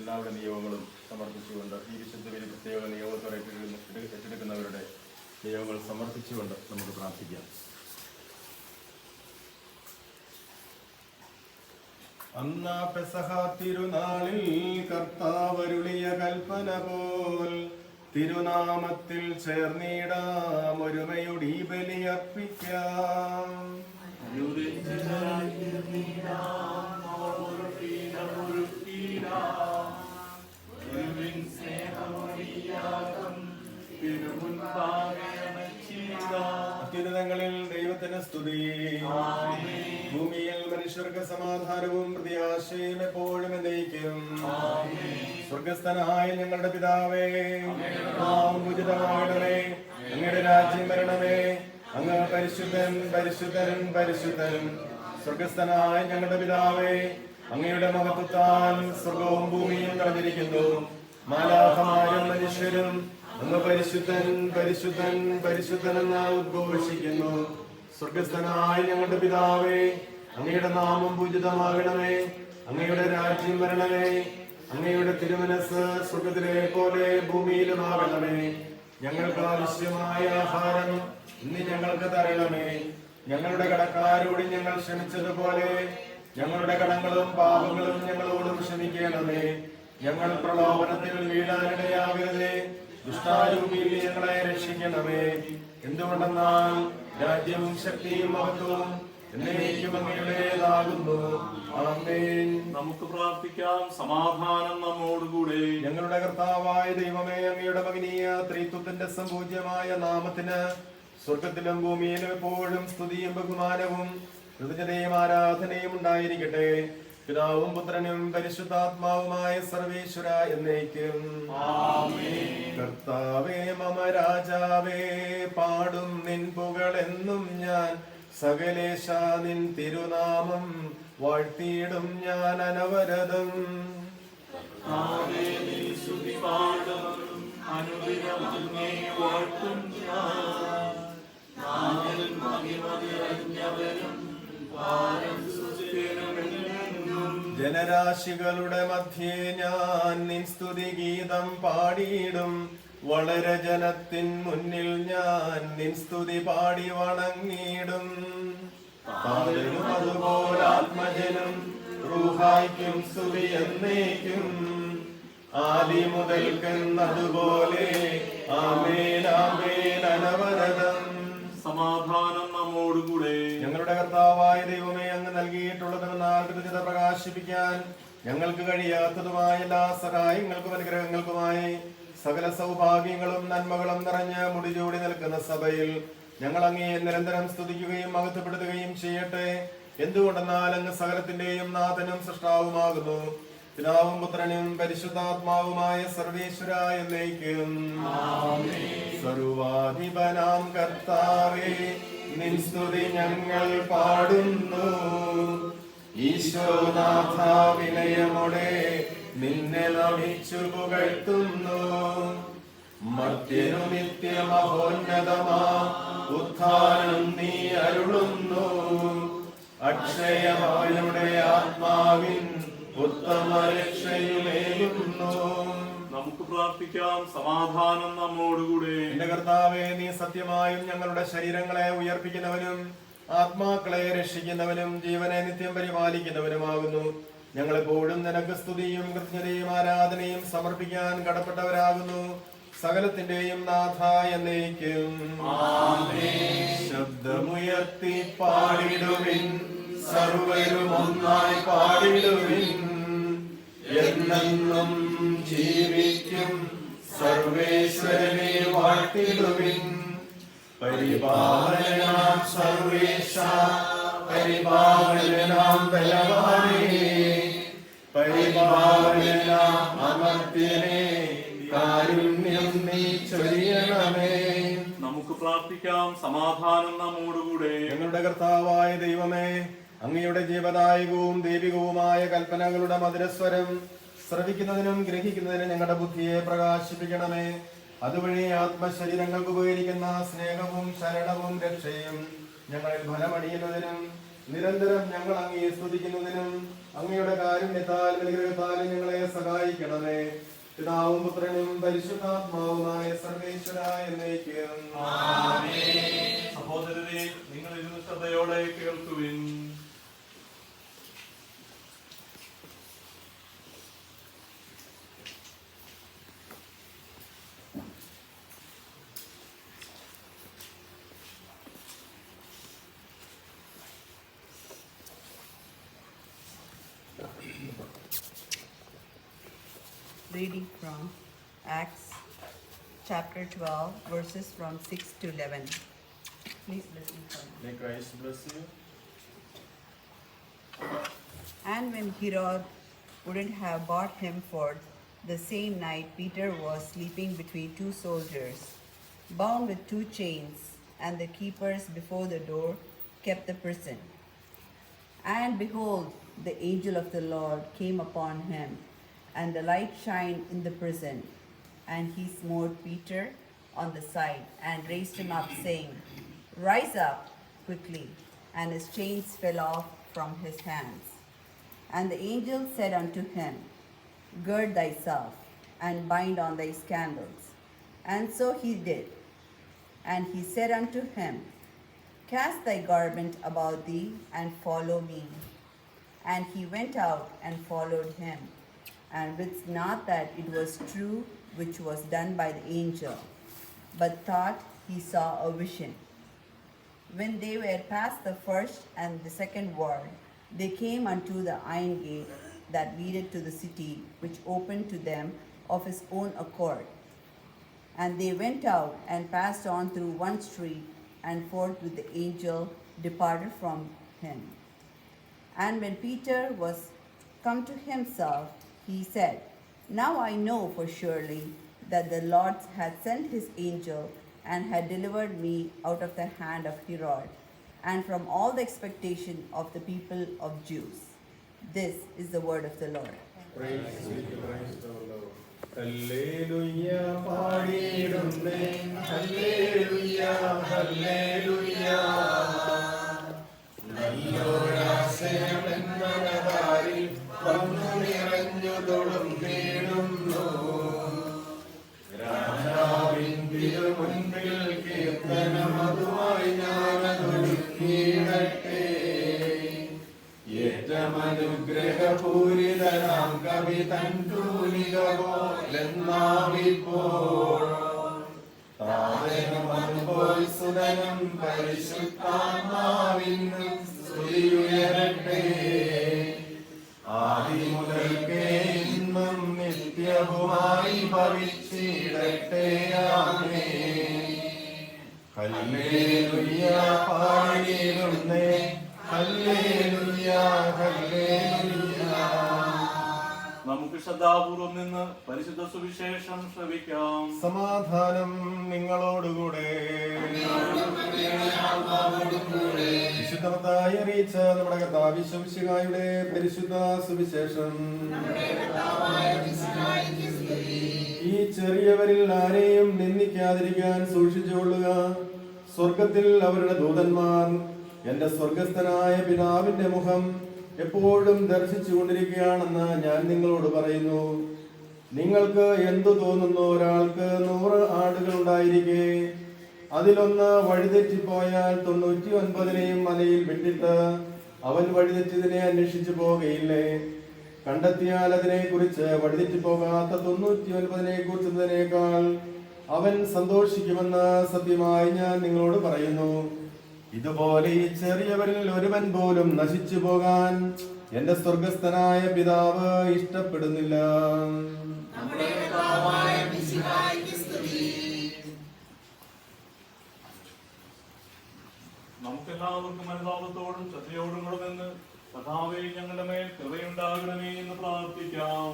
എല്ലാവരുടെ നിയോഗങ്ങളും സമർപ്പിച്ചുകൊണ്ട് ഈ വിശുദ്ധ ബലി പ്രത്യേക നിയോഗത്തോടെ ഏറ്റെടുക്കുന്നവരുടെ നിയോഗങ്ങൾ സമർപ്പിച്ചുകൊണ്ട് നമുക്ക് പ്രാർത്ഥിക്കാം. അന്നാ പെസഹ തിരുനാളിൽ കർത്താവരുളിയ കൽപ്പന പോൽ തിരുനാമത്തിൽ ചേർന്നിടാം ഒരുമയുടെ ഈ ബലി അർപ്പിക്കാം. അത്യുന്നതങ്ങളിൽ ദൈവത്തിന് സ്തുതി. ഭൂമിയിൽ മനുഷ്യർക്ക് സമാധാനവും പ്രത്യാശയും എപ്പോഴും എന്നേക്കും. സ്വർഗസ്ഥനായ ഞങ്ങളുടെ പിതാവേ, ഉചിതമാകണമേ, അങ്ങയുടെ രാജ്യം വരണമേ, അങ്ങ് പരിശുദ്ധൻ പരിശുദ്ധൻ പരിശുദ്ധൻ. സ്വർഗസ്ഥനായ ഞങ്ങളുടെ പിതാവേ, അങ്ങയുടെ മഹത്വത്താൽ സ്വർഗവും ഭൂമിയും നിറഞ്ഞിരിക്കുന്നു. മാലാഖമാരും മനുഷ്യരും അങ്ങ് പരിശുദ്ധൻ പരിശുദ്ധൻ പരിശുദ്ധൻ എന്ന് ഉദ്ഘോഷിക്കുന്നു. സ്വർഗസ്ഥനായ ഞങ്ങളുടെ പിതാവേ, അങ്ങയുടെ നാമം പൂജിതമാകണമേ, അങ്ങയുടെ രാജ്യം വരണമേ, അങ്ങയുടെ തിരുമനസ് സ്വർഗത്തിലെ പോലെ ഭൂമിയിലുമാകണമേ. ഞങ്ങൾക്ക് ആവശ്യമായ ആഹാരം ഇന്ന് ഞങ്ങൾക്ക് തരണമേ. ഞങ്ങളുടെ കടക്കാരോട് ഞങ്ങൾ ക്ഷമിച്ചതുപോലെ ഞങ്ങളുടെ കടങ്ങളും പാപങ്ങളും ഞങ്ങളോടും ക്ഷമിക്കണമേ. ഞങ്ങൾ പ്രലോഭനത്തിൽ വീഴാനിടയാകരുതേ, ദുഷ്ടാരൂപിയിൽ ഞങ്ങളെ രക്ഷിക്കണമേ. എന്തുകൊണ്ടെന്നാൽ രാജ്യവും ശക്തിയും മഹത്വവും എന്നേക്കും അങ്ങയുടേതാകുന്നു. ആമേൻ. നമുക്ക് പ്രാർത്ഥിക്കാം. സമാധാനം നമ്മോടുകൂടെ. ഞങ്ങളുടെ കർത്താവായ ദൈവമേ, അങ്ങയുടെ മഹനീയ ത്രിത്വത്തിന്റെ സംപൂജ്യമായ നാമത്തിന് സ്വർഗത്തിലും ഭൂമിയിലും എപ്പോഴും സ്തുതിയും ബഹുമാനവും കൃതജ്ഞതയും ആരാധനയും ഉണ്ടായിരിക്കട്ടെ. പിതാവും പുത്രനും പരിശുദ്ധാത്മാവുമായ സർവേശ്വര എന്നേക്കും. കർത്താവേ മമ രാജാവേ, പാടും നിൻ പുകളെന്നും ഞാൻ. സകലേശ നിൻ തിരുനാമം വാഴ്ത്തിയിടും ഞാൻ അനവരതം. ജനരാശികളുടെ മധ്യേ ഞാൻ നിൻ സ്തുതി ഗീതം പാടിയിടും. വളരെ ജനത്തിൻ മുന്നിൽ ഞാൻ നിൻ സ്തുതി പാടി വണങ്ങിയിടും. താതനും അതുപോലെ ആത്മജനും റൂഹായ്ക്കും സ്തുതി എന്നേക്കും. ആദി മുതൽക്കെന്നതുപോലെ ആമേൻ ആമേൻ അനവരതം. സമാധാനം നമ്മോടുകൂടെ. ഞങ്ങളുടെ കർത്താവായ ദൈവമേ, അങ്ങ് നൽകിയിട്ടുള്ളതെന്നാൽ കൃതജ്ഞത പ്രകാശിപ്പിക്കാൻ ഞങ്ങൾക്ക് കഴിയാത്തതുമായ എല്ലാ സഹായങ്ങൾക്കും അനുഗ്രഹങ്ങൾക്കുമായി സകല സൗഭാഗ്യങ്ങളും നന്മകളും നിറഞ്ഞ് മുടിചൂടി നിൽക്കുന്ന സഭയിൽ ഞങ്ങൾ അങ്ങേ നിരന്തരം സ്തുതിക്കുകയും മഹത്വപ്പെടുത്തുകയും ചെയ്യട്ടെ. എന്തുകൊണ്ടെന്നാൽ അങ്ങ് സകലത്തിന്റെയും നാഥനും സൃഷ്ടാവുമാകുന്നു. പിതാവും പുത്രനും പരിശുദ്ധാത്മാവുമായ സർവേശ്വര എന്നേക്കും. സർവാധിപനാം കർത്താവേ, നിൻ സ്തുതി ഞങ്ങൾ പാടുന്നു. ഈശോനാഥ വിനയമോടെ നിന്നെ നമിച്ചു പുകഴ്ത്തുന്നു. മർത്യനു നിത്യമഹോന്നതമാ ഉത്ഥാനം നീ അരുളുന്നു. അക്ഷയമായുടെ ആത്മാവിൻ ഉത്തമ രക്ഷയുമേകുന്നു. നമുക്ക് പ്രാർത്ഥിക്കാം. സമാധാനം നമ്മോടുകൂടെ. എന്റെ കർത്താവേ, നീ സത്യമായും ഞങ്ങളുടെ ശരീരങ്ങളെ ഉയർപ്പിക്കുന്നവനും ആത്മാക്കളെ രക്ഷിക്കുന്നവനും ജീവനെ നിത്യം പരിപാലിക്കുന്നവനുമാകുന്നു. ഞങ്ങളെപ്പോഴും നിനക്ക് സ്തുതിയും കൃതജ്ഞതയും ആരാധനയും സമർപ്പിക്കാൻ കടപ്പെട്ടവരാകുന്നു. സകലത്തിന്റെയും നാഥ എന്നേക്കും. ശബ്ദമുയർത്തി പാടിടുവിൻ, സർവരും ഒന്നായി പാടിടുവിൻ. എന്നെന്നും ജീവിക്കും സർവേശ്വരനെ വാഴ്ത്തിടുവിൻ. പരിപാലനാം സർവേശ, പരിപാലനാം ബലവാനേ, പരിപാലനാം അമർത്യനേ, കാരുണ്യം നീ ചൊരിയണമേ. നമുക്ക് പ്രാർത്ഥിക്കാം. സമാധാനം നമ്മോടുകൂടെ. ഞങ്ങളുടെ കർത്താവായ ദൈവമേ, അങ്ങയുടെ ജീവദായകവും ദൈവികവുമായ കൽപ്പനകളുടെ മധുരസ്വരം ശ്രവിക്കുന്നതിനും ഗ്രഹിക്കുന്നതിനും ഞങ്ങളുടെ ബുദ്ധിയെ പ്രകാശിപ്പിക്കണമേ. അതുവഴി ആത്മശരീരങ്ങൾക്ക് ഉപകരിക്കുന്ന സ്നേഹവും ശരണവും രക്ഷയും ഞങ്ങളിൽ ഫലമണിയുന്നതിനും നിരന്തരം ഞങ്ങൾ അങ്ങയെ സ്തുതിക്കുന്നതിനും അങ്ങയുടെ കാരുണ്യത്താൽ അനുഗ്രഹത്താലും ഞങ്ങളെ സഹായിക്കും. സഹായിക്കണമേ. പിതാവും പുത്രനും പരിശുദ്ധാത്മാവുമായ സർവേശ്വര എന്നേക്കും. സഹോദരരെ, നിങ്ങൾ ഇരുന്ന് ശ്രദ്ധയോടെ കേൾക്കുവിൻ. Reading from Acts chapter 12, verses from 6 to 11. Please listen for me. May Christ bless you. And when Herod wouldn't have brought him forth the same night, Peter was sleeping between two soldiers, bound with two chains, and the keepers before the door kept the prison. And behold, the angel of the Lord came upon him, and the light shined in the prison. And he smote Peter on the side, and raised him up, saying, Rise up quickly. And his chains fell off from his hands. And the angel said unto him, Gird thyself, and bind on thy sandals. And so he did. And he said unto him, Cast thy garment about thee, and follow me. And he went out and followed him, and wist not that it was true which was done by the angel, but thought he saw a vision. When they were past the first and the second ward, they came unto the iron gate that leadeth to the city, which opened to them of his own accord. And they went out and passed on through one street, and forthwith the angel departed from him. And when Peter was come to himself, he said, Now I know for surely that the Lord hath sent his angel, and had delivered me out of the hand of Herod, and from all the expectation of the people of Jews. This is the word of the Lord. Praise be to Christ our Lord. Hallelujah, പാടിയിടുന്നേ. Hallelujah, hallelujah. നല്ലോരാശയമെന്നതാരിൽ വന്നു നിറഞ്ഞു തൊടുന്നേടുന്നു. രാജാവിൻ തിരുമുൻപിൽ കീർത്തനമതുമായി ഞാനതൊഴുക്കിയിടട്ടെ. ഏറ്റമനുഗ്രഹപൂരിതനാം കവി തൻ തൂലിക പോലെന്നാവിപ്പോൾ താതനുമതുപോൽ സുതനും പരിശുദ്ധാത്മാവിനും സ്തുതിയുയരട്ടെ. ആദിമുതൽക്കേ ഇന്നും നിത്യവുമായി ഭവിച്ചിടട്ടെ. ആമേൻ. ഹല്ലേലൂയ, പാടിയിടുന്നേ. ഹല്ലേലൂയ, ഹല്ലേലൂയ. നമുക്ക് ശ്രദ്ധാപൂർവം നിന്ന് പരിശുദ്ധ സുവിശേഷം ശ്രവിക്കാം. സമാധാനം നിങ്ങളോടുകൂടെ. വിശുദ്ധമത്തായി അറിയിച്ച നമ്മുടെ കർത്താവ് യേശുമിശിഹായുടെ പരിശുദ്ധ സുവിശേഷം. ഈ ചെറിയവരിൽ ആരെയും നിന്ദിക്കാതിരിക്കാൻ സൂക്ഷിച്ചുകൊള്ളുക. സ്വർഗത്തിൽ അവരുടെ ദൂതന്മാർ എന്റെ സ്വർഗസ്ഥനായ പിതാവിന്റെ മുഖം എപ്പോഴും ദർശിച്ചുകൊണ്ടിരിക്കുകയാണെന്ന് ഞാൻ നിങ്ങളോട് പറയുന്നു. നിങ്ങൾക്ക് എന്തു തോന്നുന്നു? ഒരാൾക്ക് 100 ആടുകൾ ഉണ്ടായിരിക്കെ അതിലൊന്ന് വഴിതെറ്റിപ്പോയാൽ 99 മലയിൽ വിട്ടിട്ട് അവൻ വഴിതെറ്റിയതിനെ അന്വേഷിച്ചു പോകുകയില്ലേ? കണ്ടെത്തിയാൽ അതിനെക്കുറിച്ച് വഴിതെറ്റിപ്പോകാത്ത 99 കുറിച്ചതിനേക്കാൾ അവൻ സന്തോഷിക്കുമെന്ന് സത്യമായി ഞാൻ നിങ്ങളോട് പറയുന്നു. ഇതുപോലെ ഈ ചെറിയവരിൽ ഒരുവൻ പോലും നശിച്ചു പോകാൻ എന്റെ സ്വർഗസ്ഥനായ പിതാവ് ഇഷ്ടപ്പെടുന്നില്ല. നമുക്കെല്ലാവർക്കും അനുതാപത്തോടും ശ്രദ്ധയോടും കൂടെ നിന്ന് കർത്താവേ ഞങ്ങളുടെ മേൽ കൃപയുണ്ടാകണമേ എന്ന് പ്രാർത്ഥിക്കാം.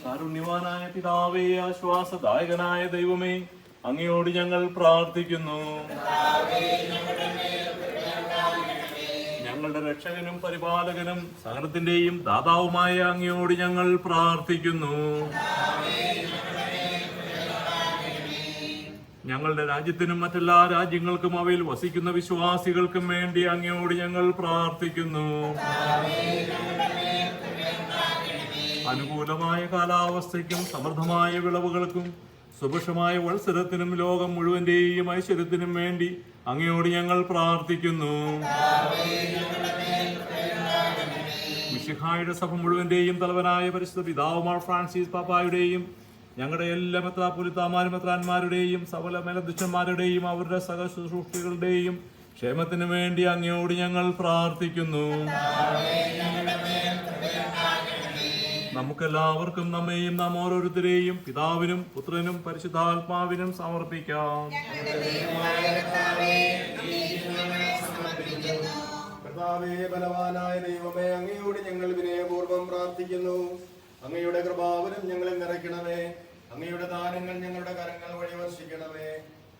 കാരുണ്യവാനായ പിതാവേ, ആശ്വാസദായകനായ ദൈവമേ, അങ്ങയോട് ഞങ്ങൾ പ്രാർത്ഥിക്കുന്നു. ഞങ്ങളുടെ രക്ഷകനും പരിപാലകനും സകലത്തിന്റെയും ദാതാവുമായ അങ്ങയോട് ഞങ്ങൾ പ്രാർത്ഥിക്കുന്നു. ഞങ്ങളുടെ രാജ്യത്തിനും മറ്റെല്ലാ രാജ്യങ്ങൾക്കും അവയിൽ വസിക്കുന്ന വിശ്വാസികൾക്കും വേണ്ടി അങ്ങയോട് ഞങ്ങൾ പ്രാർത്ഥിക്കുന്നു. അനുകൂലമായ കാലാവസ്ഥയ്ക്കും സമൃദ്ധമായ വിളവുകൾക്കും സുഭിക്ഷമായ വത്സരത്തിനും ലോകം മുഴുവന്റെയും ഐശ്വര്യത്തിനും വേണ്ടി അങ്ങയോട് ഞങ്ങൾ പ്രാർത്ഥിക്കുന്നു. മിശിഹായുടെ സഭ മുഴുവന്റെയും തലവനായ പരിശുദ്ധ പിതാവുമാർ ഫ്രാൻസിസ് പാപ്പായുടെയും ഞങ്ങളുടെ എല്ലാ മെത്രാപ്പൊലിത്താമാരും മെത്രാന്മാരുടെയും സകല മേലധ്യക്ഷന്മാരുടെയും അവരുടെ സഹശുശ്രൂഷികളുടെയും ക്ഷേമത്തിനു വേണ്ടി അങ്ങയോട് ഞങ്ങൾ പ്രാർത്ഥിക്കുന്നു. നമുക്കെല്ലാവർക്കും നമ്മെയും നാം ഓരോരുത്തരെയും പിതാവിനും പുത്രനും പരിശുദ്ധാത്മാവിനും സമർപ്പിക്കാം. കർത്താവേ, ബലവാനായ ദൈവമേ, അങ്ങയോട് ഞങ്ങൾ വിനയപൂർവ്വം പ്രാർത്ഥിക്കുന്നു. അങ്ങയുടെ കൃപാവരം ഞങ്ങളെ നിറയ്ക്കണമേ. അങ്ങയുടെ ദാനങ്ങൾ ഞങ്ങളുടെ കരങ്ങൾ വഴി വർഷിക്കണമേ.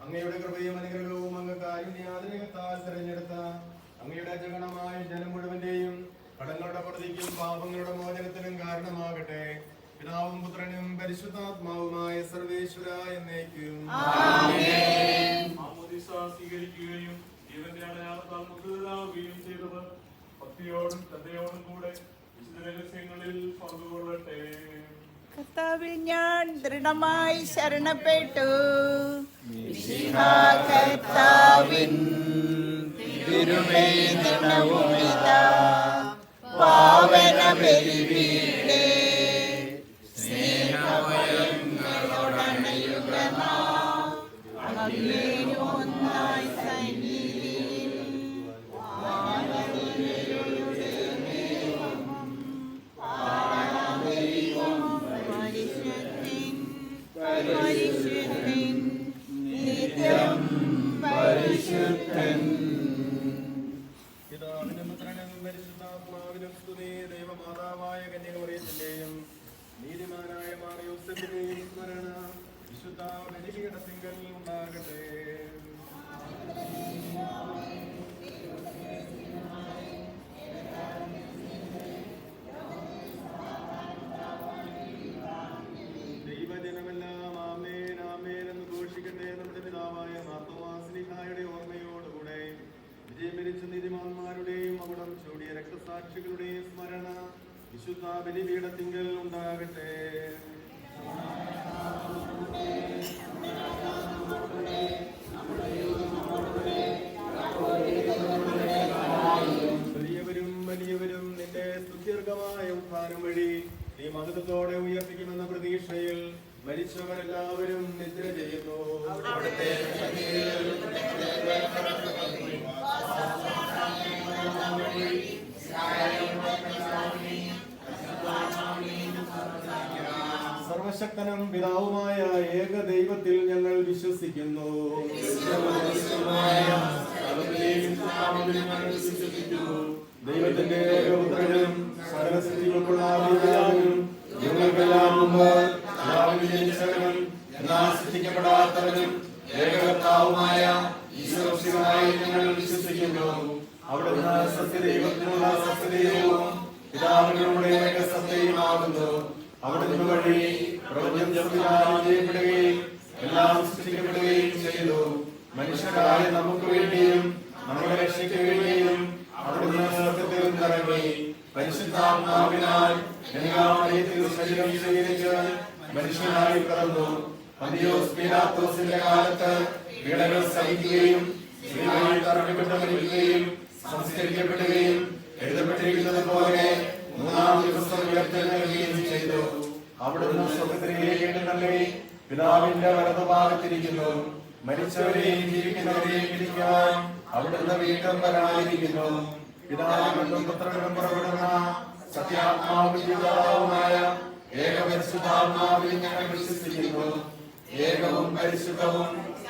അങ്ങയുടെ കൃപയും അനുഗ്രഹവും അങ്ങ് കാരുണ്യാതിരകത്താൽ തിരഞ്ഞെടുത്ത അങ്ങയുടെ ജഗണമായ ജനം മുഴുവന്റെയും കടങ്ങളുടെ പ്രതിക്കും പാപങ്ങളുടെ മോചനത്തിനും കാരണമാകട്ടെ. പിതാവും പുത്രനും പരിശുദ്ധാത്മാവുമായ സർവേശ്വര എന്നേക്കും സ്വീകരിക്കുകയും ജീവന്റെ അടയാളത്താൽ മുദ്രരാകുകയും ചെയ്തവർ ഭക്തിയോടും ശ്രദ്ധയോടും കൂടെ വിശുദ്ധ രഹസ്യങ്ങളിൽ പങ്കുകൊള്ളട്ടെ. കർത്താവിൽ ഞാൻ ദൃഢമായി ശരണപ്പെട്ടു. കർത്താവിൻ തിരുമേനിടവുമിതാ പാവന ബലിപീഠേ സ്നേഹവയങ്ങളോടണയുകനാം ഒന്നായി സന്നിധിയിൽ പരിശുദ്ധൻ നിത്യം പരിശുദ്ധൻ. പിതാവിനും പുത്രനും പരിശുദ്ധാത്മാവിനും സ്തുതി. ദൈവമാതാവായ കന്യകമറിയത്തിന്റെയും നീതിമാനായ മാർ യോസേഫിന്റെയും സ്മരണ വിശുദ്ധ ബലിപീഠത്തിങ്കൽ ഉണ്ടാകട്ടെ. ദൈവജനമെല്ലാം ആമേൻ ആമേൻ എന്ന് ഘോഷിക്കട്ടെ. നമ്മുടെ പിതാവായ മാർത്തോമാസ്ലിഹായുടെ ഓർമ്മയോടുകൂടെ വിജയം വരിച്ച നീതിമാന്മാരുടെയും അവിടം ചൂടിയ രക്തസാക്ഷികളുടെയും സ്മരണ വിശുദ്ധ ബലിപീഠത്തിങ്കൽ ഉണ്ടാകട്ടെ. വലിയവരും വലിയവരും നിന്റെ സുദീർഘമായ ഉത്ഥാനം വഴി നീ മഹത്വത്തോടെ ഉയർപ്പിക്കുമെന്ന പ്രതീക്ഷയിൽ മരിച്ചവരെല്ലാവരും നിദ്ര ചെയ്യുന്നു. സർവശക്തനും പിതാവുമായ ഏക ദൈവത്തിൽ ഞങ്ങൾ വിശ്വസിക്കുന്നു. ദൈവത്തിന്റെ ഏകപുത്രനും സകല സ്ഥിതികൾക്കുള്ള പിതാവിനും ഞങ്ങൾക്കെല്ലാം മുമ്പ് പിതാവിൽ ജനിച്ചവനും എന്നാൽ സൃഷ്ടിക്കപ്പെടാത്തവനും ഏകകർത്താവുമായ ഈശ്വരനായി ഞങ്ങൾ വിശ്വസിക്കുന്നു. അവിടുന്ന് സത്യദൈവത്തിനുള്ള സത്യദൈവവും പിതാവിനോട് ഏകസത്യയുമാകുന്നു. അവിടുന്ന് വഴി പ്രപഞ്ചം സംവിധാനം ചെയ്യപ്പെടുകയും എല്ലാം സൃഷ്ടിക്കപ്പെടുകയും ചെയ്തു. മനുഷ്യരായ നമുക്ക് വേണ്ടിയും നമ്മുടെ രക്ഷയ്ക്ക് വേണ്ടിയും അവിടുന്ന് സ്വർഗ്ഗത്തിൽ നിന്നിറങ്ങി പരിശുദ്ധാത്മാവിനാൽ ശരീരം സ്വീകരിച്ച് മനുഷ്യനായി പിറന്നു. പന്തിയോസ് പീലാത്തോസിന്റെ കാലത്ത് പീഡകൾ സഹിക്കുകയും ശ്രീമായി തറക്കപ്പെട്ട് മരിക്കുകയും സംസ്കരിക്കപ്പെടുകയും എഴുതപ്പെട്ടിരിക്കുന്നത് പോലെ മൂന്നാം ദിവസം ഉയർത്തെഴുന്നേൽക്കുകയും ചെയ്തു. അവിടുന്ന് സ്വർഗ്ഗത്തിലേക്ക് എഴുന്നള്ളി പിതാവിന്റെ വലതുഭാഗത്തിരിക്കുന്നു. മരിച്ചവരെയും ജീവിക്കുന്നവരെയും വിധിക്കുവാൻ അവിടുന്ന് വീണ്ടും വരാനിരിക്കുന്നു. പിതാവിനും പുത്രനും പുറപ്പെടുന്ന സത്യാത്മാവുമായ ഏകപരിശുദ്ധാത്മാവിൽ ഞങ്ങൾ വിശ്വസിക്കുന്നു. ഏകവും പരിശുദ്ധവും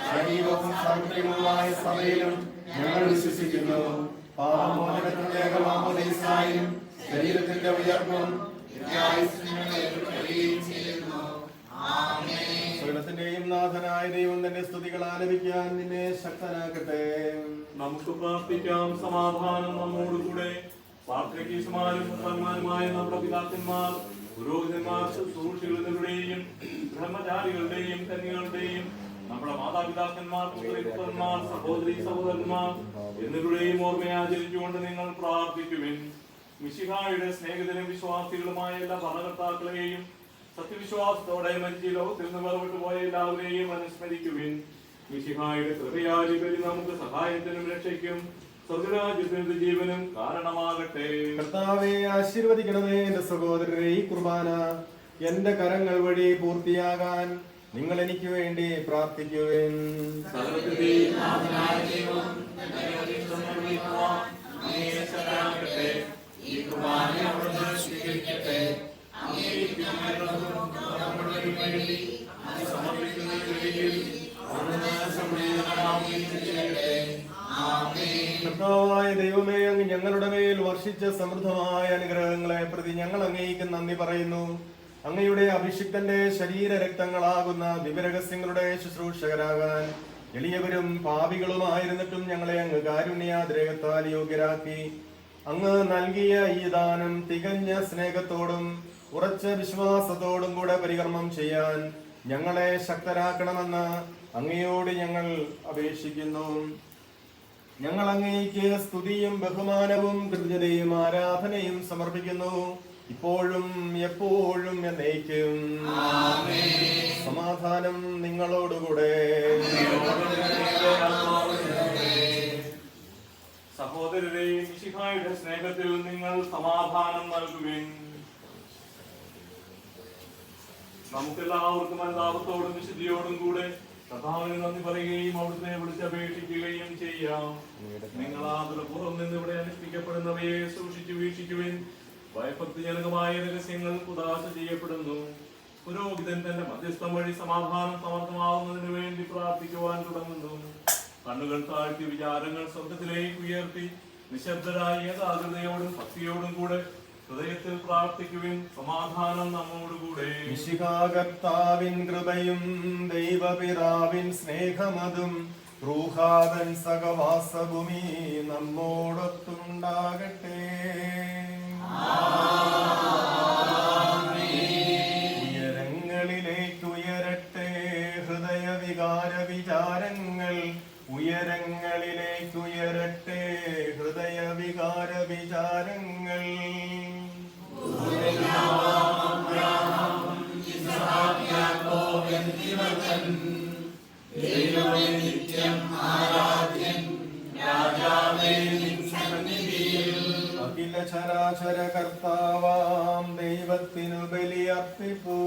സജീവവും സാർവത്രികവുമായ സഭയിലും ഞങ്ങൾ വിശ്വസിക്കുന്നു. പാപമോചനത്തിന്റെ ഏകമാമോദീസായും ശരീരത്തിന്റെ ഉയർപ്പും സകലത്തിന്റെയും നാഥനായ ദൈവം തന്റെ സ്തുതികൾ ആലപിക്കാൻ നിന്നെ ശക്തനാക്കട്ടെ. നമുക്ക് പ്രാർത്ഥിക്കാം. സമാധാനം നമ്മോടുകൂടെ. പാത്രികീസുമാരും പുത്രന്മാരുമായ നമ്മുടെ പിതാക്കന്മാർ, പുരോഹിതന്മാർ, ശുശ്രൂഷികളുടെയും ബ്രഹ്മചാരികളുടെയും കന്യകളുടെയും നമ്മുടെ മാതാപിതാക്കന്മാർ, പുത്രന്മാർ, സഹോദരി സഹോദരന്മാർ എന്നിവരുടെയും ഓർമ്മയാചരിച്ചുകൊണ്ട് നിങ്ങൾ പ്രാർത്ഥിക്കുവിൻ. മിശിഹായുടെ സ്നേഹിതരും വിശ്വാസികളുമായ എല്ലാ ഭരണകർത്താക്കളെയും സത്യവിശ്വാസത്തോടെ മരിച്ച ലോകത്തിൽ നിന്ന് വേർപെട്ടു പോയ എല്ലാവരെയും അനുസ്മരിക്കുവിൻ. മിശിഹായുടെ കൃപയാലിബലി നമുക്ക് സഹായത്തിനും രക്ഷയ്ക്കും സ്വർഗരാജ്യത്തിന്റെ ജീവനും കാരണമാകട്ടെ. കർത്താവെ ആശീർവദിക്കണമേ എന്റെ സഹോദരരെ. ഈ കുർബാന എന്റെ കരങ്ങൾ വഴി പൂർത്തിയാകാൻ നിങ്ങൾ എനിക്ക് വേണ്ടി പ്രാർത്ഥിക്കുവേൻ. കർത്താവായ ദൈവമേ, അങ്ങ് ഞങ്ങളുടെ മേൽ വർഷിച്ച സമൃദ്ധമായ അനുഗ്രഹങ്ങളെ പ്രതി ഞങ്ങൾ അങ്ങേക്ക് നന്ദി പറയുന്നു. അങ്ങയുടെ അഭിഷിക്തന്റെ ശരീര രക്തങ്ങളാകുന്ന ദിവ്യരഹസ്യങ്ങളുടെ ശുശ്രൂഷകരാകാൻ എളിയവരും പാപികളുമായിരുന്നിട്ടും ഞങ്ങളെ അങ്ങ് കാരുണ്യാതിരേകത്താൽ യോഗ്യരാക്കി. അങ്ങ് നൽകിയ ഈ ദാനം തികഞ്ഞ സ്നേഹത്തോടും ഉറച്ച വിശ്വാസത്തോടും കൂടെ പരികർമ്മം ചെയ്യാൻ ഞങ്ങളെ ശക്തരാക്കണമെന്ന് അങ്ങയോട് ഞങ്ങൾ അപേക്ഷിക്കുന്നു. ഞങ്ങൾ അങ്ങേക്ക് സ്തുതിയും ബഹുമാനവും കൃതജ്ഞതയും ആരാധനയും സമർപ്പിക്കുന്നു, ഇപ്പോഴും എപ്പോഴും എന്നേക്കും. സമാധാനം നിങ്ങളോടുകൂടെ. സഹോദരരെയും മിശിഹായുടെ സ്നേഹത്തിൽ നിങ്ങൾ സമാധാനം നൽകുവിൻ. നമുക്കെല്ലാവർക്കും അനുതാപത്തോടും വിശുദ്ധിയോടും കൂടെ കർത്താവിന് നന്ദി പറയുകയും അവിടുത്തെ വിളിച്ചപേക്ഷിക്കുകയും ചെയ്യാം. നിങ്ങൾ ആദരപൂർവ്വം നിന്നിവിടെ അനുഷ്ഠിക്കപ്പെടുന്നവയെ സൂക്ഷിച്ചു വീക്ഷിക്കുവിൻ. ഭയഭക്തിജനകമായ രഹസ്യങ്ങൾ ഉദാശ ചെയ്യപ്പെടുന്നു. പുരോഹിതൻ തന്റെ മധ്യസ്ഥം വഴി സമാധാനം സമർത്ഥമാവുന്നതിന് വേണ്ടി പ്രാർത്ഥിക്കുവാൻ തുടങ്ങുന്നു. കണ്ണുകൾ താഴ്ത്തി വിചാരങ്ങൾ സ്വർഗത്തിലേക്ക് ഉയർത്തി നിശബ്ദരായ ഏകാഗ്രതയോടും ഭക്തിയോടും കൂടെ ഹൃദയത്തിൽ പ്രാർത്ഥിക്കുവിൻ. സമാധാനം നമ്മോടുകൂടെ. മിശിഹാകർത്താവിൻ കൃപയും ദൈവപിതാവിൻ സ്നേഹമതും റൂഹാദൻ സഹവാസഭൂമി നമ്മോടൊത്തുണ്ടാകട്ടെ. ഉയരങ്ങളിലേക്കുയരട്ടെ ഹൃദയവികാര വിചാരങ്ങൾ, ഉയരങ്ങളിലേക്കുയരട്ടെ ഹൃദയവികാര വിചാരങ്ങൾ. അഖില ചരാചര കർത്താവാം ദൈവത്തിനു ബലിയർപ്പിപ്പൂ.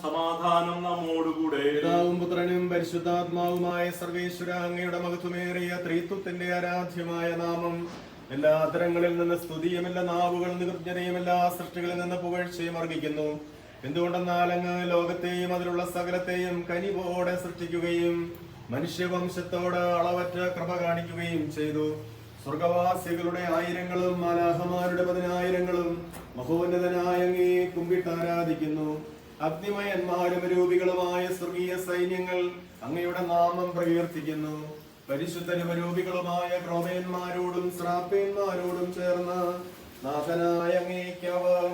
സമാധാനം നമ്മോടുകൂടെ. പിതാവും പുത്രനും പരിശുദ്ധാത്മാവുമായ സർവേശ്വര, അങ്ങയുടെ മഹത്വമേറിയ ത്രിത്വത്തിന്റെ ആരാധ്യമായ നാമം എല്ലാ തരങ്ങളിൽ നിന്ന് സ്തുതിയും എല്ലാ നാവുകളിൽ നിന്ന് കൃതജ്ഞതയും എല്ലാ സൃഷ്ടികളിൽ നിന്ന് പുകഴ്ചയും അർഹിക്കുന്നു. എന്തുകൊണ്ടെന്നാൽ അങ്ങ് ലോകത്തെയും അതിലുള്ള സകലത്തെയും കനിവോടെ സൃഷ്ടിക്കുകയും മനുഷ്യവംശത്തോട് അളവറ്റ കൃപ കാണിക്കുകയും ചെയ്തു. സ്വർഗവാസികളുടെ ആയിരങ്ങളും മാലാഹമാരുടെ 10,000ങ്ങളും മഹോന്നതനായ അങ്ങേ കുമ്പിട്ട് ആരാധിക്കുന്നു. അഗ്നിമയന്മാരും രൂപികളുമായ സ്വർഗീയ സൈന്യങ്ങൾ അങ്ങയുടെ നാമം പ്രകീർത്തിക്കുന്നു. പരിശുദ്ധരൂപികളുമായ ക്രോമേന്മാരോടും ശ്രാപ്പേന്മാരോടും ചേർന്ന് നാഥനായ അങ്ങേക്ക് അവർ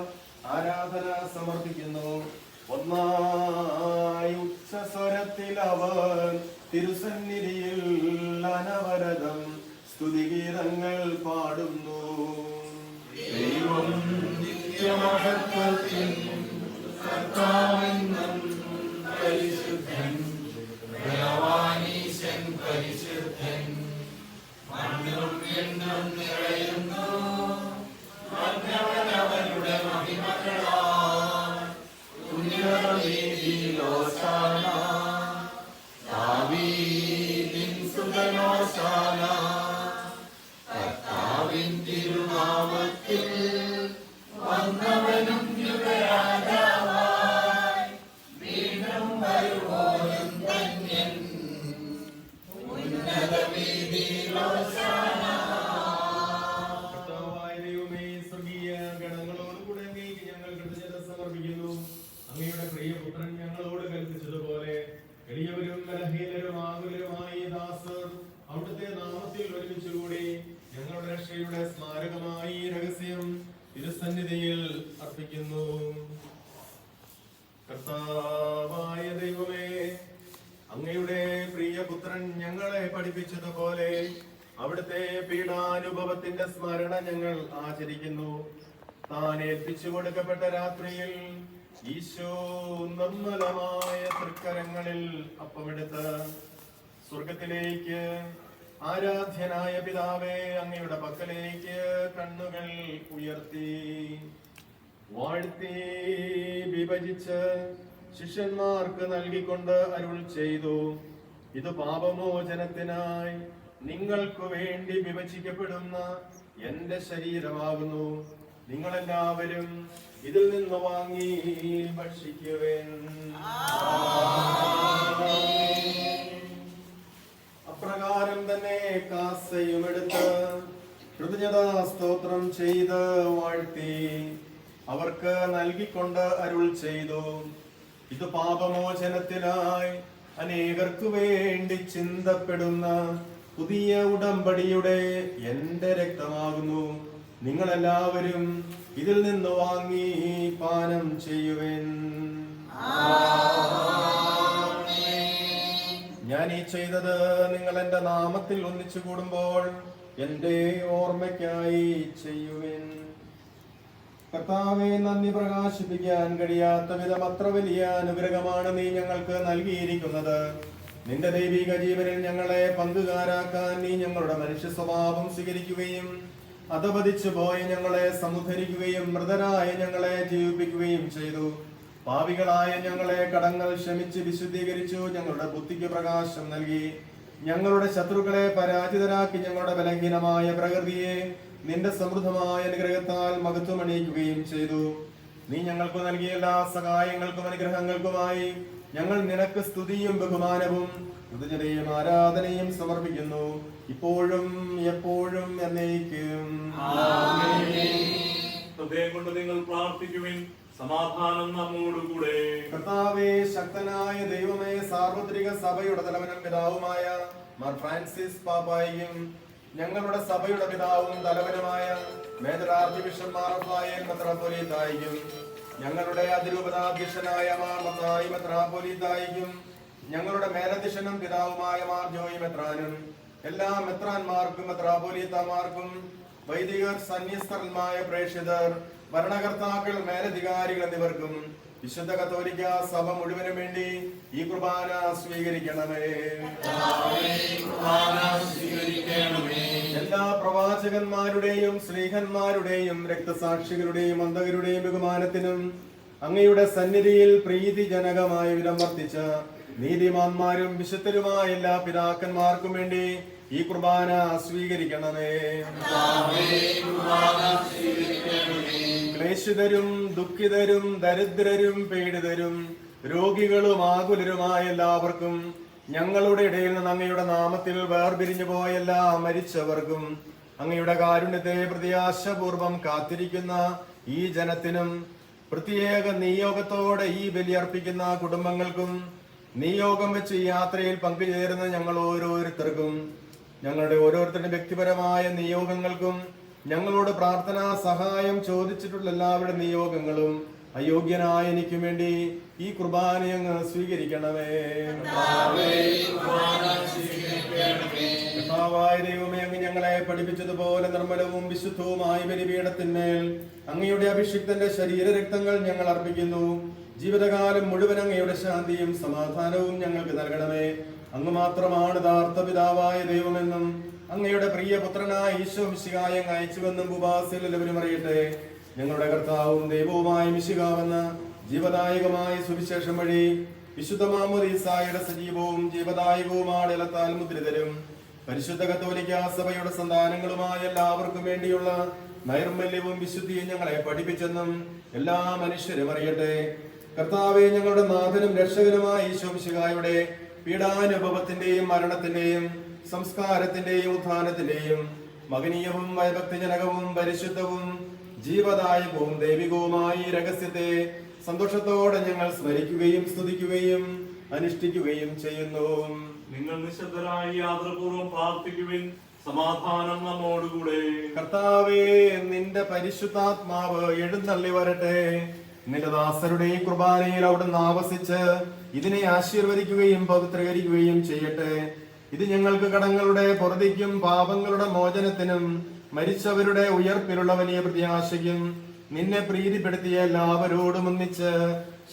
ആരാധന സമർപ്പിക്കുന്നു. ഒന്നായി ഉച്ചസ്വരത്തിൽ അവർ തിരുസന്നിധിയിൽ അനവരതം സ്തുതിഗീതങ്ങൾ പാടുന്നു. ദൈവം നിത്യമഹത്വത്തിൽ പരിശുദ്ധൻ ബലവാനീശൻ പരിശുദ്ധൻ മണ്ണും എണ്ണും നിറയുന്നു അവരുടെ മഹിമകളാൽ ഉന്നതവേദിയിലോശാന ദാവീദിൻ സുതനോശാന കർത്താവിൻ തിരുനാമത്തിൽ വന്നവനും യുഗരാജാവായി വീണ്ടും വരുവോനും ധന്യൻ ഉന്നതവേദിയിലോശാന. ഞങ്ങളെ പഠിപ്പിച്ചതുപോലെ അവിടുത്തെ പീഡാനുഭവത്തിന്റെ സ്മരണ ഞങ്ങൾ ആചരിക്കുന്നു. താൻ ഏൽപ്പിച്ചു കൊടുക്കപ്പെട്ട രാത്രിയിൽ ഈശോ നിർമ്മലമായ തൃക്കരങ്ങളിൽ അപ്പമെടുത്ത് സ്വർഗത്തിലേക്ക് ആരാധ്യനായ പിതാവേ അങ്ങയുടെ പക്കലേക്ക് കണ്ണുകൾ ഉയർത്തി വാഴ്ത്തി വിഭജിച്ച് ശിഷ്യന്മാർക്ക് നൽകിക്കൊണ്ട് അരുൾ ചെയ്തു, ഇത് പാപമോചനത്തിനായി നിങ്ങൾക്ക് വേണ്ടി വിഭജിക്കപ്പെടുന്ന എന്റെ ശരീരമാകുന്നു. നിങ്ങളെല്ലാവരും ഇതിൽ നിന്ന് വാങ്ങി ഭക്ഷിക്കുവേൻ. അപ്രകാരം തന്നെ കാസയും എടുത്ത് കൃതജ്ഞതാ സ്തോത്രം ചെയ്ത് വാഴ്ത്തി അവർക്ക് നൽകിക്കൊണ്ട് അരുൾ ചെയ്തു, ഇത് പാപമോചനത്തിനായി അനേകർക്കു വേണ്ടി ചിന്തപ്പെടുന്ന പുതിയ ഉടമ്പടിയുടെ എന്റെ രക്തമാകുന്നു. നിങ്ങളെല്ലാവരും ഇതിൽ നിന്ന് വാങ്ങി പാനം ചെയ്യുവേൻ. ഞാൻ ഈ ചെയ്തത് നിങ്ങൾ എന്റെ നാമത്തിൽ ഒന്നിച്ചു കൂടുമ്പോൾ എന്റെ ഓർമ്മയ്ക്കായി ചെയ്യുവേൻ. കർത്താവെ, നന്ദി പ്രകാശിപ്പിക്കാൻ കഴിയാത്ത വിധം അത്ര വലിയ അനുഗ്രഹമാണ് നീ ഞങ്ങൾക്ക് നൽകിയിരിക്കുന്നത്. നിന്റെ ദൈവിക ജീവനിൽ ഞങ്ങളെ പങ്കുകാരാക്കാൻ നീ ഞങ്ങളുടെ മനുഷ്യ സ്വഭാവം സ്വീകരിക്കുകയും അധപതിച്ചു പോയ ഞങ്ങളെ സമുദ്ധരിക്കുകയും മൃതരായ ഞങ്ങളെ ജീവിപ്പിക്കുകയും ചെയ്തു. പാപികളായ ഞങ്ങളെ കടങ്ങൾ ക്ഷമിച്ച് വിശുദ്ധീകരിച്ചു. ഞങ്ങളുടെ ബുദ്ധിക്ക് പ്രകാശം നൽകി. ഞങ്ങളുടെ ശത്രുക്കളെ പരാജിതരാക്കി. ഞങ്ങളുടെ ബലഹീനമായ പ്രകൃതിയെ നിന്റെ സമൃദ്ധമായ അനുഗ്രഹത്താൽ മഹത്വമണിയിക്കുകയും ചെയ്തു. നീ ഞങ്ങൾക്ക് നൽകിയ എല്ലാ സഹായങ്ങൾക്കും അനുഗ്രഹങ്ങൾക്കുമായി ഞങ്ങൾ നിനക്ക് സ്തുതിയും ബഹുമാനവും കൃതജ്ഞതയും ആരാധനയും സമർപ്പിക്കുന്നു, ഇപ്പോഴും എപ്പോഴും എന്നേക്കും. ഹൃദയം കൊണ്ട് നിങ്ങൾ പ്രാർത്ഥിക്കുവിൻ. സമാധാനം നമ്മോടുകൂടെ. കർത്താവേ, ശക്തനായ ദൈവമേ, സാർവത്രിക സഭയുടെ തലവനും പിതാവുമായ മാർ ഫ്രാൻസിസ് പാപ്പായും ഞങ്ങളുടെ സഭയുടെ പിതാവും തലവനുമായ major archbishop Mar Raphael മെത്രാപ്പൊലീത്തായും ഞങ്ങളുടെ അതിരൂപതാധ്യക്ഷനായ മാർ മത്തായി മെത്രാപ്പൊലീത്തായും ഞങ്ങളുടെ മേലധ്യക്ഷനും പിതാവുമായ മാർ ജോയി മെത്രാനും എല്ലാ മെത്രാന്മാർക്കും മെത്രാപ്പൊലീത്തമാർക്കും വൈദികർ, സന്യസ്തന്മാരായ പ്രേക്ഷിതർ, ഭരണകർത്താക്കൾ, മേലധികാരികൾ എന്നിവർക്കും വിശുദ്ധ കത്തോലിക്ക സഭ മുഴുവനും വേണ്ടി ഈ കുർബാന സ്വീകരിക്കണമേ. എല്ലാ പ്രവാചകന്മാരുടെയും സ്നേഹന്മാരുടെയും രക്തസാക്ഷികളുടെയും അന്തകരുടെയും ബഹുമാനത്തിനും അങ്ങയുടെ സന്നിധിയിൽ പ്രീതിജനകമായ വിധം വർത്തിച്ച നീതിമാന്മാരും വിശുദ്ധരുമായ എല്ലാ പിതാക്കന്മാർക്കും വേണ്ടി ഈ കുർബാന സ്വീകരിക്കണമേ. ക്ലേശിതരും ദുഃഖിതരും ദരിദ്രരും പീഡിതരും രോഗികളും ആകുലരുമായ എല്ലാവർക്കും ഞങ്ങളുടെ ഇടയിൽ നിന്ന് അങ്ങയുടെ നാമത്തിൽ വേർപിരിഞ്ഞു പോയ എല്ലാ മരിച്ചവർക്കും അങ്ങയുടെ കാരുണ്യത്തെ പ്രത്യാശപൂർവം കാത്തിരിക്കുന്ന ഈ ജനത്തിനും പ്രത്യേക നിയോഗത്തോടെ ഈ ബലിയർപ്പിക്കുന്ന കുടുംബങ്ങൾക്കും നിയോഗം വെച്ച് ഈ യാത്രയിൽ പങ്കുചേരുന്ന ഞങ്ങൾ ഓരോരുത്തർക്കും ഞങ്ങളുടെ ഓരോരുത്തരുടെ വ്യക്തിപരമായ നിയോഗങ്ങൾക്കും ഞങ്ങളോട് പ്രാർത്ഥനാ സഹായം ചോദിച്ചിട്ടുള്ള എല്ലാവരുടെ നിയോഗങ്ങളും അയോഗ്യനായ എനിക്കും വേണ്ടി ഈ കുർബാനയങ്ങ് സ്വീകരിക്കണമേ. കർത്താവായ ദൈവമേ, അങ്ങ് ഞങ്ങളെ പഠിപ്പിച്ചതുപോലെ നിർമ്മലവും വിശുദ്ധവുമായ ബലിപീഠത്തിന്മേൽ അങ്ങയുടെ അഭിഷിക്തന്റെ ശരീരരക്തങ്ങൾ ഞങ്ങൾ അർപ്പിക്കുന്നു. ജീവിതകാലം മുഴുവൻ അങ്ങയുടെ ശാന്തിയും സമാധാനവും ഞങ്ങൾക്ക് നൽകണമേ. അങ്ങ് മാത്രമാണ് യഥാർത്ഥ പിതാവായ ദൈവമെന്നും അങ്ങയുടെ പ്രിയപുത്രനായ ഈശോ മിശിഹായെ അയച്ചുവെന്നും ഉപവാസികൾ എല്ലാവരും അറിയട്ടെ. ഞങ്ങളുടെ കർത്താവും ദൈവവുമായ മിശിഹാവെന്ന ജീവദായകമായ സുവിശേഷം വഴി വിശുദ്ധ മാമോദീസായുടെ സജീവവും ജീവദായകവുമായ ഇലത്താൽ മുദ്രിതരും പരിശുദ്ധ കത്തോലിക്ക സഭയുടെ സന്താനങ്ങളുമായ എല്ലാവർക്കും വേണ്ടിയുള്ള നൈർമല്യവും വിശുദ്ധിയും ഞങ്ങളെ പഠിപ്പിച്ചെന്നും എല്ലാ മനുഷ്യരും അറിയട്ടെ. കർത്താവെ, ഞങ്ങളുടെ നാഥനും രക്ഷകനുമായ ഈശോ മിശിഹായുടെ പീഡാനുഭവത്തിന്റെയും മരണത്തിന്റെയും സംസ്കാരത്തിന്റെയും ഉത്ഥാനത്തിന്റെയും മഹനീയവും ഭയഭക്തിജനകവും പരിശുദ്ധവും ജീവദായകവും ദൈവികവുമായി രഹസ്യത്തെ സന്തോഷത്തോടെ ഞങ്ങൾ സ്മരിക്കുകയും സ്തുതിക്കുകയും അനുഷ്ഠിക്കുകയും ചെയ്യുന്നു. നിങ്ങൾ നിശബ്ദരായി യാത്രപൂർവ്വം പ്രാർത്ഥിക്കുവിൻ. സമാധാനം നമ്മോടുകൂടെ. കർത്താവേ, നിന്റെ പരിശുദ്ധാത്മാവ് എഴുന്നള്ളി വരട്ടെ. നിന്റെ ദാസരുടെ ഈ കുർബാനയിൽ അവിടുന്ന് ആവസിച്ച് ഇതിനെ ആശീർവദിക്കുകയും പവിത്രീകരിക്കുകയും ചെയ്യട്ടെ. ഇത് ഞങ്ങൾക്ക് കടങ്ങളുടെ പൊറുതിക്കും പാപങ്ങളുടെ മോചനത്തിനും മരിച്ചവരുടെ ഉയർപ്പിലുള്ള വലിയ പ്രത്യാശയ്ക്കും നിന്നെ പ്രീതിപ്പെടുത്തിയ എല്ലാവരോടും ഒന്നിച്ച്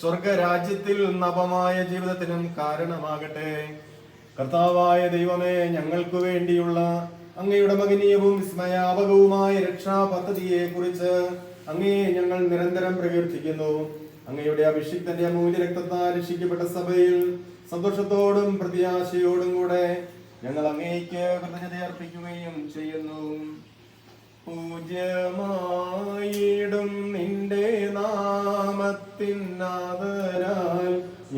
സ്വർഗരാജ്യത്തിൽ നവമായ ജീവിതത്തിനും കാരണമാകട്ടെ. കർത്താവായ ദൈവമേ, ഞങ്ങൾക്കു വേണ്ടിയുള്ള അങ്ങയുടെ മഹനീയവും വിസ്മയാപകവുമായ രക്ഷാ പദ്ധതിയെ കുറിച്ച് അങ്ങേ ഞങ്ങൾ നിരന്തരം പ്രകീർത്തിക്കുന്നു. അങ്ങയുടെ അഭിഷിക്തന്റെ അമൂല്യ രക്തത്താൽ രക്ഷിക്കപ്പെട്ട സഭയിൽ സന്തോഷത്തോടും പ്രത്യാശയോടും കൂടെ ഞങ്ങൾ അങ്ങേക്ക് കൃതജ്ഞത അർപ്പിക്കുകയും ചെയ്യുന്നു. പൂജ്യമായിടും നിന്റെ നാമത്തിനാദരാൽ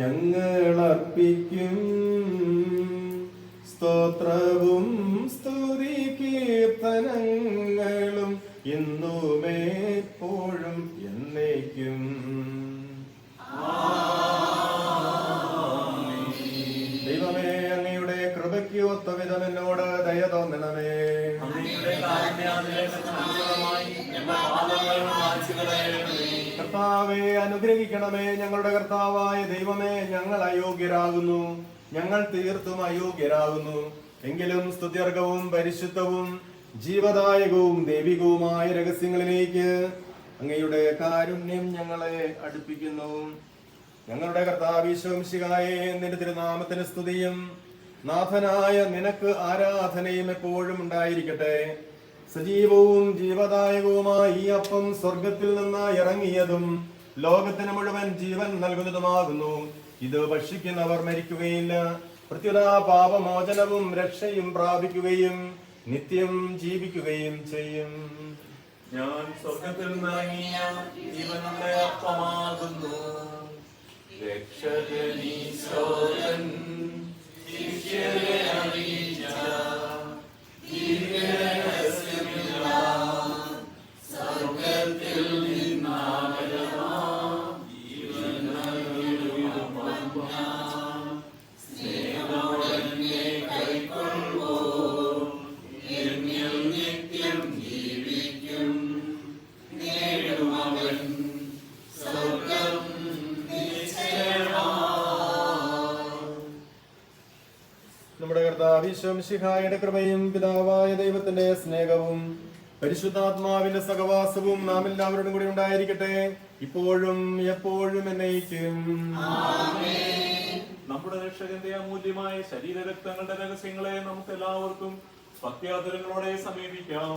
ഞങ്ങൾ അർപ്പിക്കും സ്തോത്രവും സ്തുതി കീർത്തനങ്ങളും എന്നുമേപ്പോഴും എന്നേക്കും. ദൈവമേ, അങ്ങയുടെ കൃപയ്ക്ക് ഒത്ത വിധം എന്നോട് ദയ തോന്നണമേ. കർത്താവെ അനുഗ്രഹിക്കണമേ. ഞങ്ങളുടെ കർത്താവായ ദൈവമേ, ഞങ്ങൾ അയോഗ്യരാകുന്നു, ഞങ്ങൾ തീർത്തും അയോഗ്യരാകുന്നു. എങ്കിലും സ്തുത്യർഹവും പരിശുദ്ധവും ജീവദായകവും ദൈവികവുമായ രഹസ്യങ്ങളിലേക്ക് അങ്ങയുടെ കാരുണ്യം ഞങ്ങളെ അടുപ്പിക്കുന്നു. ഞങ്ങളുടെ കർത്താവ് ഈശോമിശിഹായേ, നിന്റെ തിരുനാമത്തിന് സ്തുതിയും നാഥനായ നിനക്ക് ആരാധനയും എപ്പോഴും ഉണ്ടായിരിക്കട്ടെ. സജീവവും ജീവദായകവുമായ ഈ അപ്പം സ്വർഗത്തിൽ നിന്ന് ഇറങ്ങിയതും ലോകത്തിന് മുഴുവൻ ജീവൻ നൽകുന്നതുമാകുന്നു. ഇത് ഭക്ഷിക്കുന്നവർ മരിക്കുകയില്ല, പ്രത്യുത പാപമോചനവും രക്ഷയും പ്രാപിക്കുകയും നിത്യം ജീവിക്കുകയും ചെയ്യും. ഞാൻ സ്വർഗത്തിൽ നിന്നിറങ്ങിയ ജീവനുള്ള അപ്പമാകുന്നു. രക്ഷകനീശ്വരൻ ശിഷ്യരെ അറിയിച്ച ദിവ്യരഹസ്യമെല്ലാം സ്വർഗത്തിൽ നിന്നാകരമാം ജീവൻ നൽകിടുമപ്പ. സ്നേഹമോടെ കൈക്കൊള്ളുവോ, എന്നിൽ നിത്യം ജീവിക്കും. നേടുമവൻ സ്വർഗം നമ്മുടെ കർത്താവ് ഈശോമിശിഹായുടെ കൃപയും പിതാവായ ദൈവത്തിന്റെ സ്നേഹവും പരിശുദ്ധാത്മാവിന്റെ സഹവാസവും നാം എല്ലാവരോടും കൂടി ഉണ്ടായിരിക്കട്ടെ, ഇപ്പോഴും എപ്പോഴും എന്നേക്കും. നമ്മുടെ രക്ഷകന്റെ അമൂല്യമായ ശരീരരക്തങ്ങളുടെ രഹസ്യങ്ങളെ നമുക്ക് എല്ലാവർക്കും ഭക്ത്യാദരങ്ങളോടെ സമീപിക്കാം.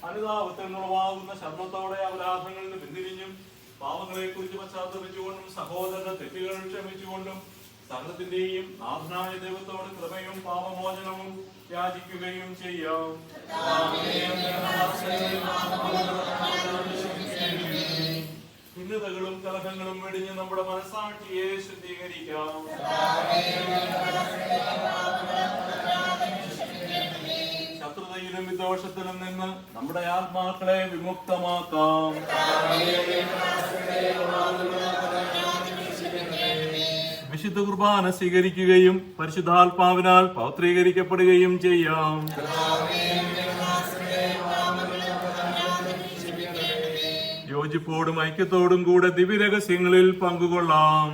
അനുതാപത്തിൽ നിന്നുളവാകുന്ന ശബ്ദത്തോടെ അപരാധങ്ങളിൽ നിന്ന് പിന്തിരിഞ്ഞും പാവങ്ങളെ കുറിച്ച് പശ്ചാത്തപിച്ചുകൊണ്ടും സഹോദരന്റെ തെറ്റുകൾ ക്ഷമിച്ചുകൊണ്ടും സകലത്തിന്റെയും നാഥനായ ദൈവത്തോട് കൃപയും പാപമോചനവും യാചിക്കുകയും ചെയ്യാം. ഭിന്നതകളും കലഹങ്ങളും വെടിഞ്ഞ് നമ്മുടെ മനസാക്ഷിയെ ശുദ്ധീകരിക്കാം. ശത്രുതയിലും വിദോഷത്തിലും നിന്ന് നമ്മുടെ ആത്മാക്കളെ വിമുക്തമാക്കാം. വിശുദ്ധ കുർബാന സ്വീകരിക്കുകയും പരിശുദ്ധാത്മാവിനാൽ പൗത്രീകരിക്കപ്പെടുകയും ചെയ്യാം. യോജിപ്പോടും ഐക്യത്തോടും കൂടെ ദിവ്യരഹസ്യങ്ങളിൽ പങ്കുകൊള്ളാം.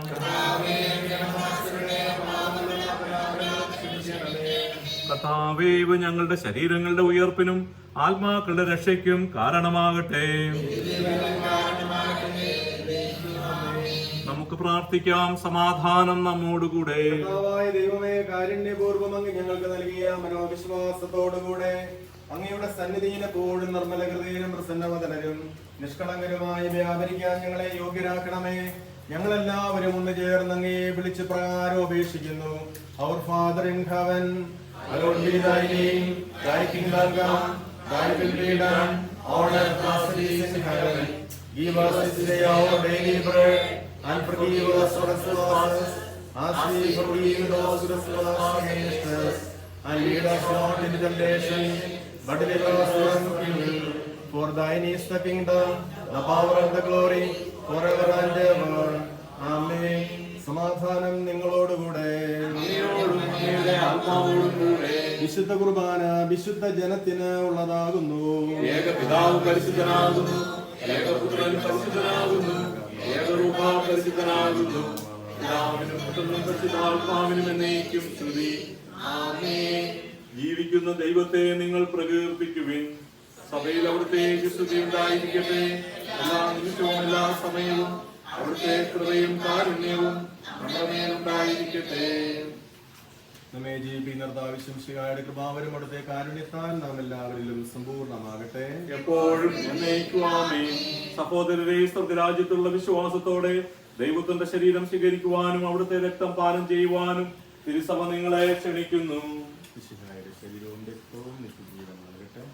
കർത്താവേ, ഇവ ഞങ്ങളുടെ ശരീരങ്ങളുടെ ഉയർപ്പിനും ആത്മാക്കളുടെ രക്ഷയ്ക്കും കാരണമാകട്ടെ. നമുക്ക് പ്രാർത്ഥിക്കാം. സമാധാനം നമ്മോടുകൂടെ. കർത്താവായ ദൈവമേ, കാരുണ്യപൂർവ്വം അങ്ങ് ഞങ്ങൾക്ക് നൽകിയ മനോവിശ്വാസത്തോടുകൂടെ അങ്ങയുടെ സന്നിധിയിൽ എപ്പോഴും നിർമ്മല ഹൃദയനും പ്രസന്നവദനരും നിഷ്കളങ്കരുമായി വ്യാപരിക്കാൻ ഞങ്ങളെ യോഗ്യരാക്കണമേ. ഞങ്ങളെല്ലാവരും ഒന്ന് ചേർന്ന് അങ്ങയെ വിളിച്ച് പ്രകാരം അപേക്ഷിക്കുന്നു. Our Father in heaven, hallowed be thy name. Thy kingdom come, thy will be done on earth as it is in heaven. Give us this day our daily bread, and forgive us our trespasses, as we forgive those who trespass against us. And lead us not into temptation, but deliver us from evil. For thine is the kingdom, the power and the glory, forever and ever. Amen. സമാധാനം നിങ്ങളോടുകൂടെ. വിശുദ്ധ കുർബാന വിശുദ്ധ ജനത്തിന് ഉള്ളതാകുന്നു. ഏകപിതാവ് പരിശുദ്ധനാകുന്നു, ഏകപുത്രൻ പരിശുദ്ധനാകുന്നു, ഏകരൂപ പരിശുദ്ധനാകുന്നു. പിതാവിനും പുത്രനും പരിശുദ്ധാത്മാവിനും എന്നേക്കും സ്തുതി. ജീവിക്കുന്ന ദൈവത്തെ നിങ്ങൾ പ്രകീർത്തിക്കുവിൻ. സഭയിൽ അവിടുത്തെ സ്തുതി ഉണ്ടായിരിക്കട്ടെ. എല്ലാ നിമിഷവും എല്ലാ സമയവും അവിടുത്തെ കൃപയും കാരുണ്യവും നമ്മുടെ മേലുണ്ടായിരിക്കട്ടെ. നമ്മെ ജീവിപ്പിക്കുന്ന വിശംസികായുടെ കൃപാവരും അവിടുത്തെ കാരുണ്യത്താൽ നാം എല്ലാവരിലും സമ്പൂർണ്ണമാകട്ടെ. എപ്പോഴും എന്നേക്കും ആമേൻ. സഹോദരരെ, സ്വർഗരാജ്യത്തുള്ള വിശ്വാസത്തോടെ ദൈവത്തിന്റെ ശരീരം സ്വീകരിക്കുവാനും അവിടുത്തെ രക്തം പാനം ചെയ്യുവാനും തിരുസഭ നിങ്ങളെ ക്ഷണിക്കുന്നു. മിശിഹായുടെ ശരീരവും രക്തവും നിത്യജീവനാകട്ടെ.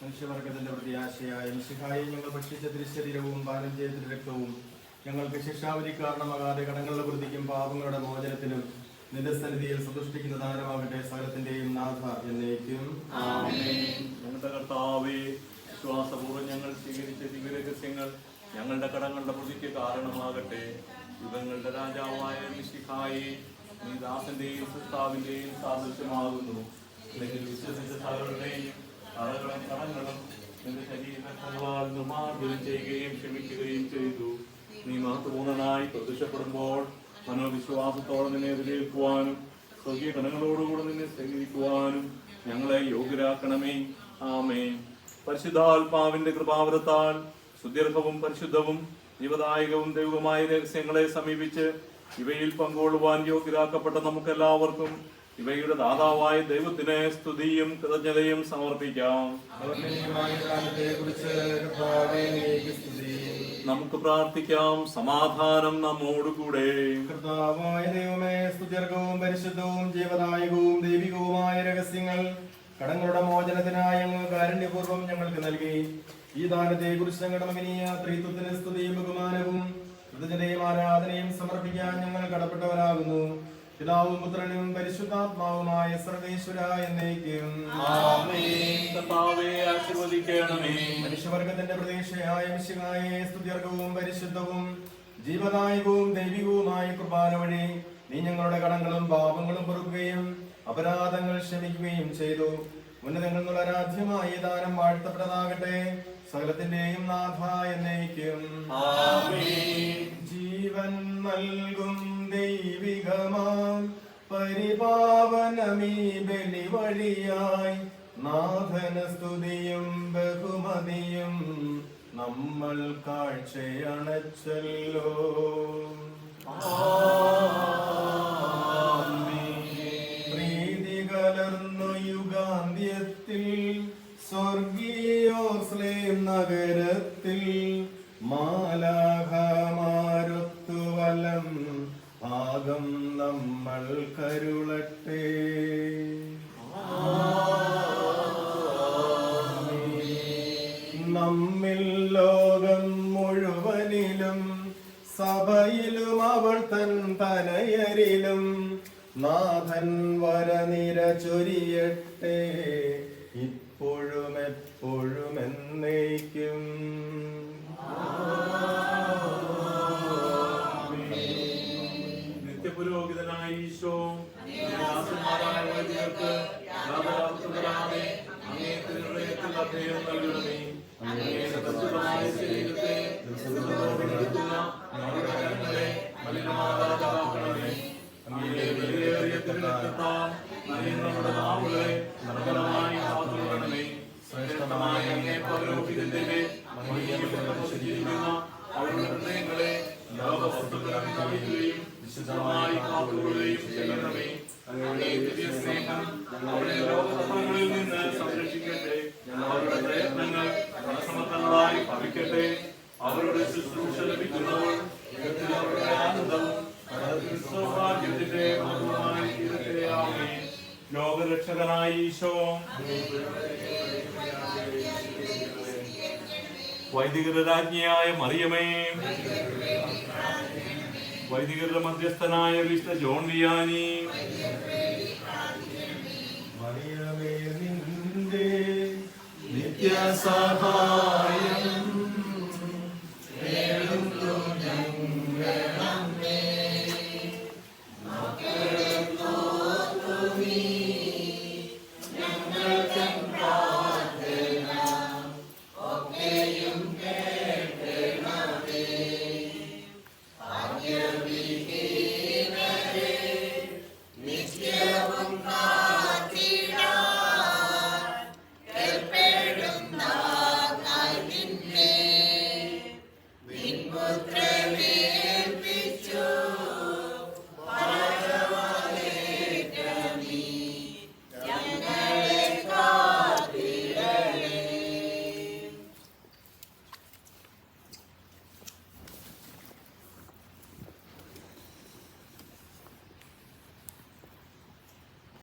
മനുഷ്യവർഗത്തിന്റെ പ്രത്യാശയായ മിശിഹായെ ഞങ്ങൾ ഭക്ഷിച്ച തിരുശരീരവും പാനം ചെയ്ത രക്തവും ഞങ്ങൾക്ക് ശിക്ഷാവിധി കാരണമാകാതെ കടങ്ങളുടെ വൃത്തിക്കും പാപങ്ങളുടെ മോചനത്തിനും നിന്റെ സന്നിധിയിൽ സന്തുഷ്ടിക്കുന്ന ദാനമാകട്ടെ. സകലത്തിന്റെയും നാഥ എന്നേക്കും. ഞങ്ങളുടെ കർത്താവേ, വിശ്വാസപൂർവ്വം ഞങ്ങൾ സ്വീകരിച്ച ദിവ്യരഹസ്യങ്ങൾ ഞങ്ങളുടെ കടങ്ങളുടെ പ്രതിക്ക് കാരണമാകട്ടെ. യുഗങ്ങളുടെ രാജാവായ മിശിഹായി, നീ ദാസന്റെയും സൃഷ്ടാവിന്റെയും സാദൃശ്യമാകുന്നു. അല്ലെങ്കിൽ വിശ്വസിച്ച സകലരുടെയും കടകളും കടങ്ങളും നിന്റെ ശരീരങ്ങളാൽ നിർമ്മാർജ്ജനം ചെയ്യുകയും ക്ഷമിക്കുകയും ചെയ്തു. നീ മഹത്വപൂർണനായി പ്രത്യക്ഷപ്പെടുമ്പോൾ മനോവിശ്വാസത്തോടെ നിന്നെ എതിരേൽക്കുവാനും സ്വർഗീയ ഗണങ്ങളോടുകൂടെ നിന്നെ സ്വീകരിക്കുവാനും ഞങ്ങളെ യോഗ്യരാക്കണമേ. ആമേൻ. പരിശുദ്ധാത്മാവിന്റെ കൃപാവരത്താൽ സുദീർഘവും പരിശുദ്ധവും ജീവദായകവും ദൈവമായ രഹസ്യങ്ങളെ സമീപിച്ച് ഇവയിൽ പങ്കുകൊള്ളുവാൻ യോഗ്യരാക്കപ്പെട്ട നമുക്കെല്ലാവർക്കും ഇവയുടെ ദാതാവായ ദൈവത്തിന് സ്തുതിയും കൃതജ്ഞതയും സമർപ്പിക്കാം. നമുക്ക് പ്രാർത്ഥിക്കാം. സമാധാനം നമ്മോടുകൂടെ. കർത്താവായ ദൈവമേ, സ്തുത്യർഹവും പരിശുദ്ധവും ജീവദായകവും ദൈവികവുമായ രഹസ്യങ്ങൾ കടങ്ങളുടെ മോചനത്തിനായി അങ്ങ് കാരുണ്യപൂർവ്വം ഞങ്ങൾക്ക് നൽകി. ഈ ദാനത്തെ കുറിച്ച് ഞങ്ങളുടെ മകനീയ ത്രിത്വത്തിന് സ്തുതിയും ബഹുമാനവും കൃതജ്ഞതയും ആരാധനയും സമർപ്പിക്കാൻ ഞങ്ങൾ കടപ്പെട്ടവരാകുന്നു. പിതാവും പുത്രനും പരിശുദ്ധാത്മാവുമായ സർവേശ്വര എന്നേക്കും. മനുഷ്യവർഗത്തിന്റെ പ്രതീക്ഷയായ മിശിഹായെ സ്തുത്യർഹവും പരിശുദ്ധവും ജീവദായകവും ദൈവികവുമായ കുർബാന വഴി നീ ഞങ്ങളുടെ കടങ്ങളും പാപങ്ങളും പൊറുക്കുകയും അപരാധങ്ങൾ ക്ഷമിക്കുകയും ചെയ്തു. ഉന്നതങ്ങളിൽ നിന്നുള്ള ആരാധ്യമായ ദാനം വാഴ്ത്തപ്പെട്ടതാകട്ടെ. സകലത്തിന്റെയും നാഥ എന്നേക്കും. ജീവൻ നൽകും ദൈവികമാം പരിപാവനമീ ബലി വഴിയായി നാഥന സ്തുതിയും ബഹുമതിയും നമ്മൾ കാഴ്ചയണച്ചല്ലോ. പ്രീതി കലർന്നു യുഗാന്ത്യത്തിൽ സ്വർഗീയോസ്ലേം നഗരത്തിൽ മാലാഖമാരൊത്തുവലം ഭാഗം നമ്മൾ കരുളട്ടെ. നമ്മിൽ ലോകം മുഴുവനിലും സഭയിലും അവൾ തൻ തനയരിലും നാഥൻ വരനിര ചൊരിയട്ടെ. ഇപ്പോഴും എപ്പോഴും എന്നേക്കും. നിത്യപുരോഹിതനായ ഈശോ ദാസന്മാരായ വൈദികർക്ക് യാതൊരാത്മകരാതെ അങ്ങേ തിരുഹൃദയത്തിൽ അഭയം നൽകണമേ. അങ്ങയുടെ പരിശുദ്ധമായ ശരീരത്തെ നിർത്തുന്ന ഞങ്ങളുടെ കരങ്ങളെ മലിനമാകാതാക്കണമേ. അങ്ങയുടെ വിലയേറിയ തിരുരക്തത്താൽ നമ്മുടെ നാവുകളെ നിർമ്മലമായി കാത്തുകൊള്ളണമേ. ശ്രേഷ്ഠമായ അങ്ങേ പൗരോഹിത്യത്തിന്റെ മഹിമ അവരുടെ ഹൃദയങ്ങളെ ലോകവസ്തുക്കളിൽ നയിക്കുകയും വിശുദ്ധമായി കാത്തുകൊള്ളുകയും ചെയ്യണമേ. അങ്ങയുടെ ദിവ്യ സ്നേഹം അവരുടെ ലോകതത്വങ്ങളിൽ നിന്ന് സംരക്ഷിക്കട്ടെ. അവരുടെ പ്രയത്നങ്ങൾ ഫലസമൃദ്ധങ്ങളായി ഭവിക്കട്ടെ. അവരുടെ ശുശ്രൂഷ ലഭിക്കുന്നവർ അവരുടെ ആനന്ദവും സൗഭാഗ്യത്തിന്റെ മധുരമായി തീരട്ടെ. ആമേൻ. ലോകരക്ഷകനായ ഈശോ, വൈദികരുടെ രാജ്ഞിയായ മറിയമേ, വൈദികരുടെ മധ്യസ്ഥനായ വിശുദ്ധ ജോൺ വിയാനി, മറിയമേ നിന്റെ നിത്യസഹായ